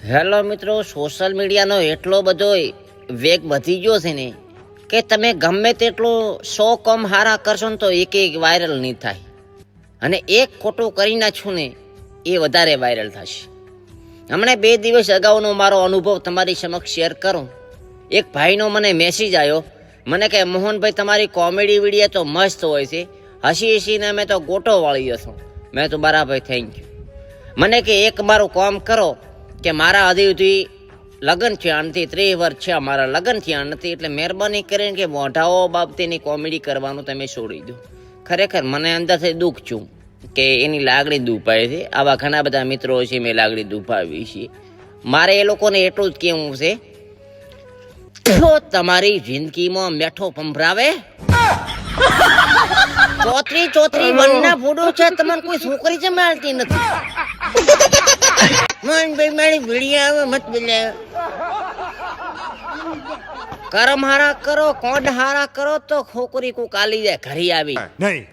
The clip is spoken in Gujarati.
હેલો મિત્રો, સોશિયલ મીડિયાનો એટલો બધો વેગ વધી ગયો છે ને કે તમે ગમે તેટલો 100 કામ હારા કરશો ને તો એક વાયરલ નહીં થાય, અને એક ખોટું કરી નાખશું ને એ વધારે વાયરલ થશે. હમણાં 2 દિવસ અગાઉનો મારો અનુભવ તમારી સમક્ષ શેર કરું. એક ભાઈનો મને મેસેજ આવ્યો, મને કહે મોહનભાઈ તમારી કોમેડી વિડીયો તો મસ્ત હોય છે, હસી હસીને મેં તો ગોટો વાળી હતો. મેં તો બરાબર થેન્ક યુ. મને કે એક મારું કામ કરો કે મારા હજી સુધી લગ્ન થયા નથી, 30 વર્ષ છે મારા લગ્ન થયા નથી, એટલે મહેરબાની કરીને કે મોઢાઓ બાબતેની કોમેડી કરવાનું તમે છોડી દો. ખરેખર મને અંદરથી દુઃખ છું કે એની લાગણી દુભાય છે. આવા ઘણા બધા મિત્રો છે મેં લાગણી દુભાવી છે. મારે એ લોકોને એટલું જ કહેવું છે, જો તમારી જિંદગીમાં મેઠો પંભરાવે ચોતરી વનના ફૂડો છે, તમને કોઈ છોકરી છે મળતી નથી. ભાઈ મારી વિડીયો આવે મત બોલાવે. કરમ હારા કરો, કોડ હારા કરો તો છોકરી કોક આલી જાય ઘરે આવી. નહીં.